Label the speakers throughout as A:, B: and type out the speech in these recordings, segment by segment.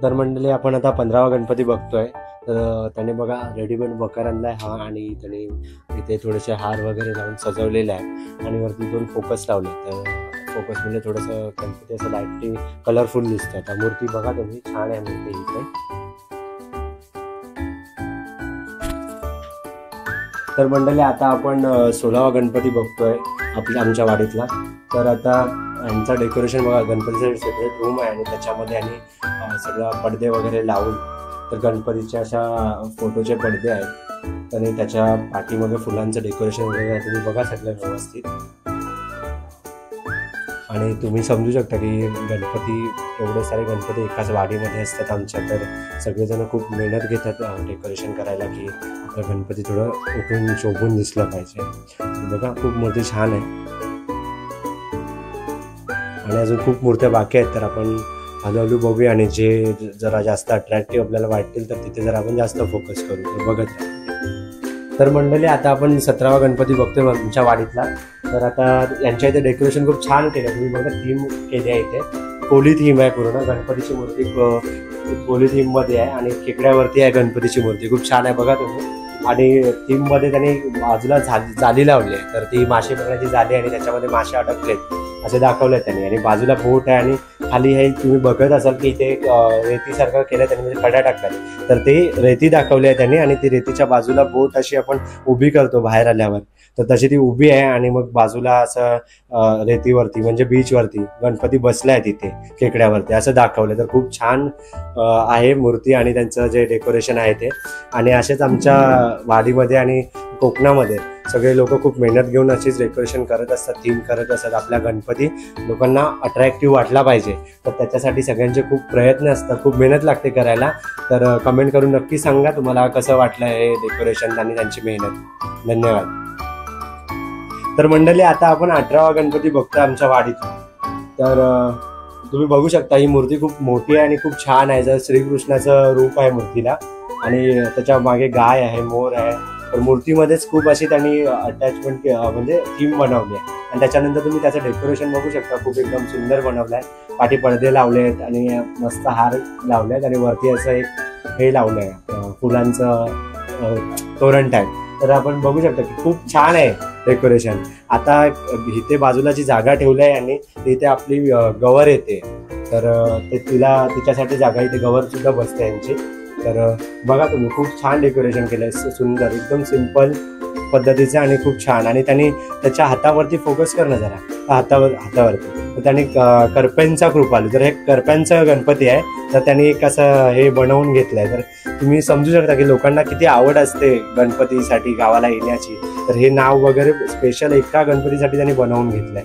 A: तर मंडळी आपण आता 15वा गणपती बघतोय। तर त्याने बघा रेडीमेड मकर आणलाय हा, आणि त्याने इथे थोडेसे हार वगैरे लावून सजवलेले आहे आणि वरती 2 फोकस लावले। तर फोकस म्हणजे थोडंसं गणपती असं लाईटली कलरफुल दिसतं। आता मूर्ती बघा तुम्ही, छान आहे मूर्ती इथे। तर मंडळी आता आपण 16वा गणपती बघतोय आमच्या वाडीतला। तर आता यांचा डेकोरेशन बघा, गणपतीसाठी सेपरेट रूम आहे आणि त्याच्यामध्ये आणि सगळं पडदे वगैरे लावून, तर गणपतीच्या अशा फोटोचे पडदे आहेत आणि त्याच्या पाठीमागे फुलांचं डेकोरेशन वगैरे आहे। तुम्ही बघा सगळं व्यवस्थित, आणि तुम्ही समजू शकता की गणपती, एवढे सारे गणपती एकाच वाडीमध्ये असतात आमच्या। तर सगळेजण खूप मेहनत घेतात डेकोरेशन करायला की आपला गणपती थोडं उठून शोभून दिसलं पाहिजे। तर बघा खूप मूर्ती छान आहे आणि अजून खूप मूर्त्या बाकी आहेत। तर आपण हळूहळू बघूया आणि जे जरा जास्त अट्रॅक्टिव्ह आपल्याला वाटतील तर तिथे जरा आपण जास्त फोकस करू, तर बघत राहू। तर मंडळी आता आपण 17वा गणपती बघतोय आमच्या वाडीतला। तर आता यांच्या इथे डेकोरेशन खूप छान केलं, तुम्ही बघा थीम केली आहे इथे, कोली थीम आहे पूर्ण। गणपतीची मूर्ती कोली थीम मध्ये आहे आणि खेकड्यावरती आहे गणपतीची मूर्ती, खूप छान आहे बघा तुम्ही। आणि थीम मध्ये त्यांनी बाजूला जाली लावली आहे, तर ती मासे पकडायची जाली आणि त्याच्यामध्ये मासे अडकलेत असे दाखवले त्यांनी, आणि बाजूला बोट आहे आणि खाली हे तुम्ही बघत असाल की इथे रेतीसारखं केलं त्यांनी, म्हणजे खड्या टाकल्यात, तर ते रेती दाखवली आहे त्यांनी। आणि ती रेतीच्या बाजूला बोट अशी आपण उभी करतो बाहेर आल्यावर, तर तशी ती उभी आहे आणि मग बाजूला असं रेतीवरती म्हणजे बीचवरती गणपती बसला आहे तिथे खेकड्यावरती असं दाखवलं। तर खूप छान आहे मूर्ती आणि त्यांचं जे डेकोरेशन आहे ते। आणि असेच आमच्या वाडीमध्ये आणि कोकणामध्ये सगळे लोक खूप मेहनत घेऊन अशीच डेकोरेशन करत असतात, थीम करत असतात। आपला गणपती लोकांना अट्रॅक्टिव्ह वाटला पाहिजे, तर त्याच्यासाठी सगळ्यांचे खूप प्रयत्न असतात, खूप मेहनत लागते करायला। तर कमेंट करून नक्की सांगा तुम्हाला कसं वाटलं हे डेकोरेशन आणि त्यांची मेहनत। धन्यवाद। तर मंडळी आता आपण 18वा गणपती बघतो आमच्या वाडीत। तर तुम्ही बघू शकता ही मूर्ती खूप मोठी आहे आणि खूप छान आहे, जर श्रीकृष्णाचं रूप आहे मूर्तीला, आणि त्याच्या मागे गाय आहे, मोर आहे। तर मूर्तीमध्येच खूप अशी त्यांनी अटॅचमेंट म्हणजे थीम बनवली आहे, आणि त्याच्यानंतर तुम्ही त्याचं डेकोरेशन बघू शकता, खूप एकदम सुंदर बनवलं आहे। पाठी पडदे लावले आहेत आणि मस्त हार लावले आहेत, आणि वरती असं एक हे लावलं आहे फुलांचं तोरण टाईप। तर आपण बघू शकता की खूप छान आहे डेकोरेशन। आता इथे बाजूला जी जागा ठेवली आहे यांनी, इथे आपली गवर येते, तर ते तिच्यासाठी जागा, इथे गवर सुद्धा बसते यांची। तर बघा तुम्ही खूप छान डेकोरेशन केलंय, सुंदर एकदम सिंपल पद्धतीचं आणि खूप छान। आणि त्यांनी त्याच्या हातावरती फोकस करणं जरा हातावरती, तर त्यांनी करप्यांचा कृपा आली, तर हे करप्यांचा गणपती आहे, तर त्यांनी एक असं हे बनवून घेतलंय। तर तुम्ही समजू शकता की लोकांना किती आवड असते गणपतीसाठी गावाला येण्याची, तर हे नाव वगैरे स्पेशल एका गणपतीसाठी त्यांनी बनवून घेतलंय।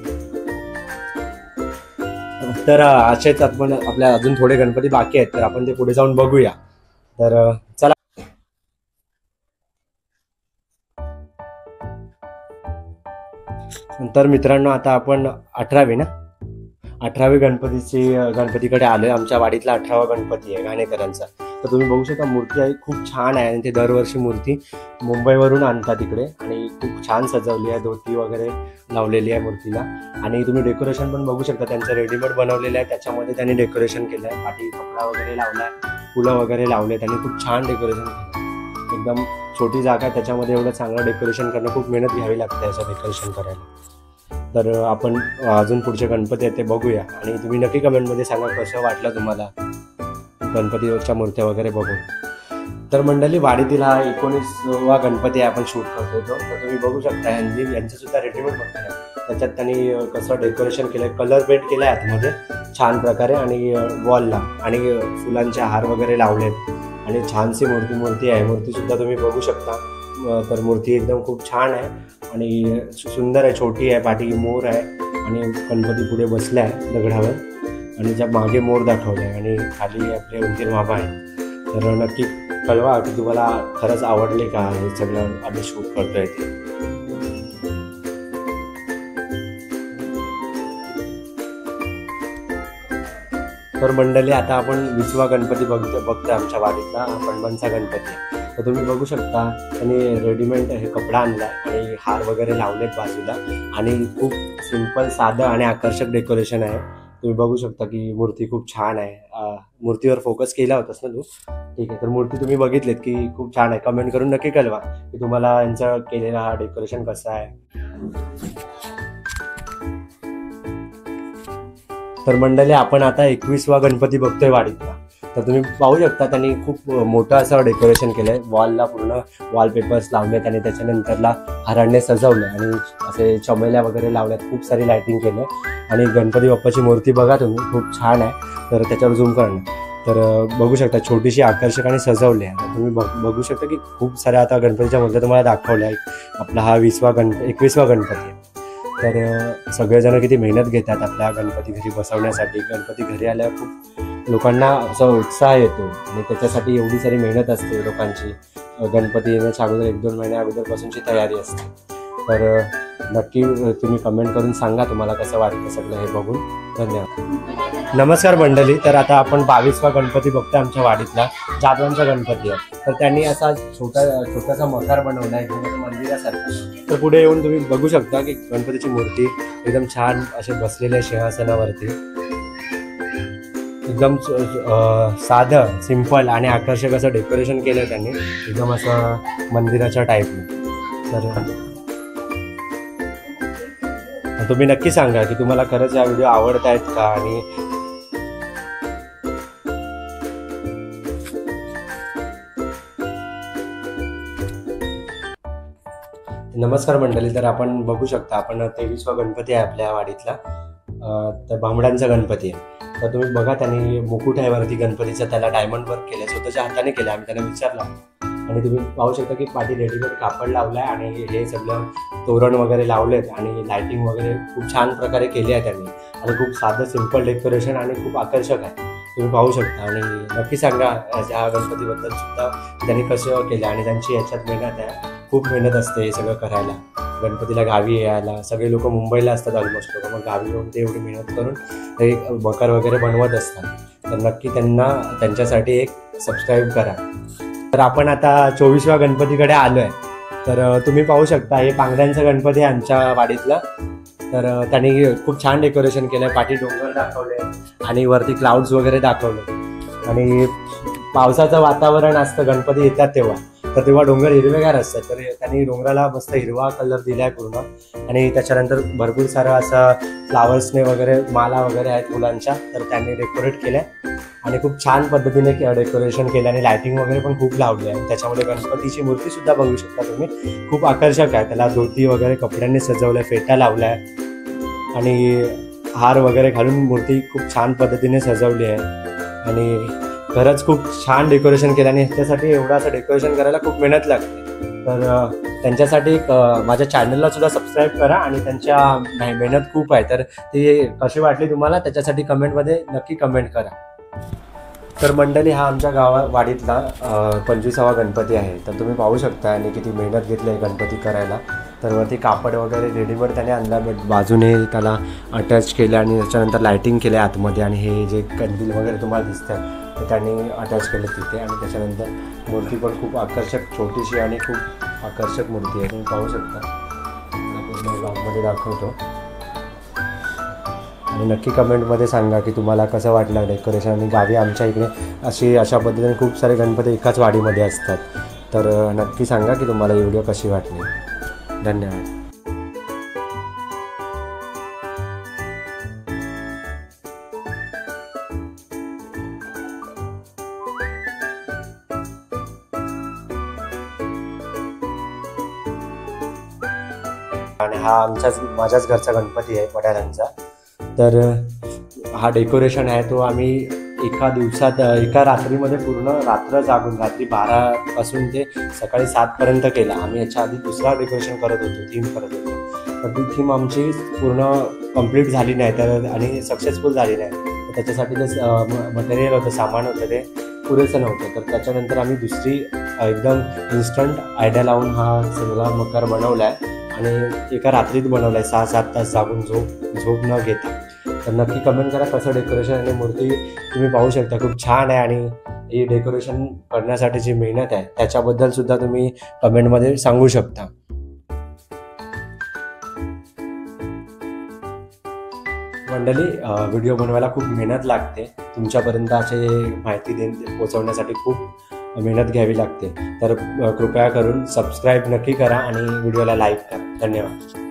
A: तर असेच आपण आपल्या अजून थोडे गणपती बाकी आहेत, तर आपण ते पुढे जाऊन बघूया। तर चला। तर मित्रांनो आता आपण 18वी गणपतीकडे आलोय। आमच्या वाडीतला 18वा गणपती आहे घाणेकरांचा। तर तुम्ही बघू शकता मूर्ती आहे, खूप छान आहे, आणि ते दरवर्षी मूर्ती मुंबईवरून आणतात इकडे, आणि खूप छान सजवली आहे, धोती वगैरे लावलेली आहे मूर्तीला। आणि तुम्ही डेकोरेशन पण बघू शकता, त्यांचं रेडीमेड बनवलेलं आहे, त्याच्यामध्ये त्यांनी डेकोरेशन केलं आहे, पाठी कपडा वगैरे लावलाय, फुलं वगैरे लावले, त्यांनी खूप छान डेकोरेशन केलं। एकदम छोटी जागा आहे, त्याच्यामध्ये एवढं चांगलं डेकोरेशन करणं, खूप मेहनत घ्यावी लागते असं डेकोरेशन करायला। तर आपण अजून पुढचे गणपती आहेत ते बघूया, आणि तुम्ही नक्की कमेंटमध्ये सांगा कसं वाटलं तुम्हाला गणपतीच्या मूर्त्या वगैरे बघून। तर मंडळी वाडीतील हा 19वा गणपती आहे आपण शूट करतोय तो। तर तुम्ही बघू शकता यांचं सुद्धा रेडीमेड बनवलं आहे, त्याच्यात त्यांनी कसं डेकोरेशन केलंय, कलर पेंट केलाय आतमध्ये छान प्रकारे, आणि वॉलला आणि फुलांचे हार वगैरे लावलेत, आणि छानशी मूर्ती आहे। मूर्ती सुद्धा तुम्ही बघू शकता, तर मूर्ती एकदम खूप छान आहे आणि सुंदर आहे, छोटी आहे, पाठी मोर आहे, आणि गणपती पुढे बसला आहे दगडावर, आणि ज्या मागे मोर दाखवले आहे, आणि खाली आपले उंदीर मामा आहे। तर नक्की कळवा की तुम्हाला खरंच आवडले का हे सगळं आम्ही शूट करतोय ते। तर मंडळी आता आपण 20वा गणपती बघतोय आमच्या वाडीतला, पणबनचा गणपती। तर तुम्ही बघू शकता त्यांनी रेडीमेड हे कपडा आणलाय आणि हार वगैरे लावलेत बाजूला, आणि खूप सिंपल साधं आणि आकर्षक डेकोरेशन आहे। तुम्ही बघू शकता की मूर्ती खूप छान आहे. मूर्तीवर फोकस केला होतास ना तू? ठीक आहे, तर मूर्ती तुम्ही बघितलीत की खूप छान आहे. कमेंट करून नक्की कळवा की तुम्हाला यांचा केलेला हा डेकोरेशन कसा आहे. तर मंडळी, आपण आता 21वा गणपती बघतोय वाडीतला. तर तुम्ही पाहू शकता त्यांनी खूप मोठं असं डेकोरेशन केलंय. वॉलला पूर्ण वॉलपेपर्स लावलेत आणि त्याच्यानंतरला हारांनी सजवलं आणि असे चमेल्या वगैरे लावल्यात. खूप सारी लायटिंग केली आणि गणपती बाप्पाची मूर्ती बघा तुम्ही, खूप छान आहे. तर त्याच्यावर झूम करणं, तर बघू शकता छोटीशी आकर्षक आणि सजवली आहे. तुम्ही बघू शकता की खूप साऱ्या आता गणपतीच्या मूर्त्या तुम्हाला दाखवल्या. आपला हा 21वा गणपती आहे. तर सगळेजण किती मेहनत घेतात आपल्या गणपती घरी बसवण्यासाठी. गणपती घरी आल्यावर खूप लोकांना असा उत्साह येतो आणि त्याच्यासाठी एवढी सारी मेहनत असते लोकांची. गणपती येण्याच्या अगोदर 1-2 महिन्या अगोदरपासूनची तयारी असते. तर नक्की तुम्ही कमेंट करून सांगा तुम्हाला कसं वाटतं सगळं हे बघून. धन्यवाद. नमस्कार मंडळी, तर आता आपण 22वा गणपती बघतो आमच्या वाडीतला. जाधवांचा गणपती आहे. तर त्यांनी असा छोटासा मकार बनवला आहे मंदिरासारखा. तर पुढे येऊन तुम्ही बघू शकता की गणपतीची मूर्ती एकदम छान असे बसलेल्या सिंहासनावरती. एकदम साधं, सिंपल आणि आकर्षक असं डेकोरेशन केलं त्यांनी, एकदम असं मंदिराच्या टाईपने. तर तुम्ही नक्की सांगा की तुम्हाला खरंच हा व्हिडिओ आवडत आहेत का. आणि नमस्कार मंडळी, तर आपण बघू शकता आपण 23वा गणपती आहे आपल्या वाडीतला. तर भांबडांचा गणपती आहे. तर तुम्ही बघा, त्यांनी मुकुट आहे वरती गणपतीचा, त्याला डायमंड वर्क केलं, स्वतःच्या हाताने केलं. आम्ही त्यांना विचारलं आणि तुम्ही पाहू शकता की पाठी रेडीमेड कापड लावलाय आणि हे सगळं तोरण वगैरे लावलेत आणि लायटिंग वगैरे खूप छान प्रकारे केली आहे त्यांनी. आणि खूप साधं सिंपल डेकोरेशन आणि खूप आकर्षक आहे, तुम्ही पाहू शकता. आणि नक्की सांगा या गणपतीबद्दल सुद्धा त्यांनी कसं केलं. आणि त्यांची याच्यात मेहनत आहे, खूप मेहनत असते हे सगळं करायला. गणपतीला गावी यायला सगळे लोक मुंबईला असतात ऑलमोस्ट लोक, मग गावी येऊन ते एवढी मेहनत करून हे मकर वगैरे बनवत असतात. तर नक्की त्यांच्यासाठी एक सबस्क्राईब करा. तर आपण आता 24व्या गणपतीकडे आलो आहे. तर तुम्ही पाहू शकता हे पांगऱ्यांचा गणपती आहे आमच्या वाडीतला. तर त्यांनी खूप छान डेकोरेशन केलं आहे. पाठी डोंगर दाखवले आणि वरती क्लाउड्स वगैरे दाखवले. आणि पावसाचं वातावरण असतं गणपती येतात तेव्हा, तर तेव्हा डोंगर हिरवेगार असतात. तर त्यांनी डोंगराला मस्त हिरवा कलर दिला आहे पूर्ण. आणि त्याच्यानंतर भरपूर सारं असं फ्लावर्सने वगैरे माला वगैरे आहेत फुलांच्या, तर त्यांनी डेकोरेट केलं आहे. आणि खूप छान पद्धतीने डेकोरेशन केलं आणि लायटिंग वगैरे पण खूप लावली आहे. त्याच्यामुळे गणपतीची मूर्ती सुद्धा बघू शकता तुम्ही, खूप आकर्षक आहे. त्याला धोती वगैरे कपड्यांनी सजवलं आहे, फेटा लावला आहे आणि हार वगैरे घालून मूर्ती खूप छान पद्धतीने सजवली आहे. आणि खरंच खूप छान डेकोरेशन केलं आणि ह्याच्यासाठी एवढं असं डेकोरेशन करायला खूप मेहनत लागते. तर त्यांच्यासाठी माझ्या चॅनलला सुद्धा सबस्क्राईब करा. आणि त्यांच्या मेहनत खूप आहे, तर ती कशी वाटली तुम्हाला त्याच्यासाठी कमेंटमध्ये नक्की कमेंट करा. तर मंडळी, हा आमच्या वाडीतला 25वा गणपती आहे. तर तुम्ही पाहू शकता आणि किती मेहनत घेतली आहे गणपती करायला. तर वरती कापड वगैरे रेडीमेड त्याने आणला, बाजूने त्याला अटॅच केलं आणि त्याच्यानंतर लायटिंग केलं आतमध्ये. आणि हे जे कंदील वगैरे तुम्हाला दिसतात ते त्यांनी अटॅच केलं तिथे. आणि त्याच्यानंतर मूर्ती पण खूप आकर्षक, छोटीशी आणि खूप आकर्षक मूर्ती आहे, तुम्ही पाहू शकता. पूर्ण ब्लॉगमध्ये दाखवतो. आणि नक्की कमेंटमध्ये सांगा की तुम्हाला कसं वाटलं डेकोरेशन. आणि गावी आमच्या इकडे अशा पद्धतीने खूप सारे गणपती एकाच वाडीमध्ये असतात. तर नक्की सांगा की तुम्हाला ही व्हिडिओ कशी वाटली. धन्यवाद. आणि हा माझ्याच घरचा गणपती आहे वडाळ्यांचा. तर हा डेकोरेशन आहे तो आम्ही एका रात्रीमध्ये पूर्ण रात्र जागून, रात्री 12 ते सकाळी 7 केला. आम्ही याच्या आधी दुसरा डेकोरेशन करत होतो, थीम करत होतो. तर ती थीम आमची पूर्ण कंप्लीट झाली नाही तर आणि सक्सेसफुल झाली नाही. तर त्याच्यासाठी जे मटेरियल होतं, सामान होतं ते पुरेसं नव्हतं. तर त्याच्यानंतर आम्ही दुसरी एकदम इन्स्टंट आयडिया लावून हा सगळा मकर बनवला आहे. आणि एका रात्रीत बनवला आहे, 6-7 तास जागून झोप न घेता. तर नक्की कमेंट करा कसं डेकोरेशन. आणि मूर्ती तुम्ही पाहू शकता खूप छान आहे. आणि ही डेकोरेशन करण्यासाठी जी मेहनत आहे त्याच्याबद्दल सुद्धा तुम्ही कमेंटमध्ये सांगू शकता. मंडळी व्हिडिओ बनवायला खूप मेहनत लागते, तुमच्यापर्यंत असे माहिती पोहोचवण्यासाठी खूप मेहनत घ्यावी लागते. तर कृपया करून सबस्क्राईब नक्की करा आणि व्हिडिओला लाईक करा. धन्यवाद.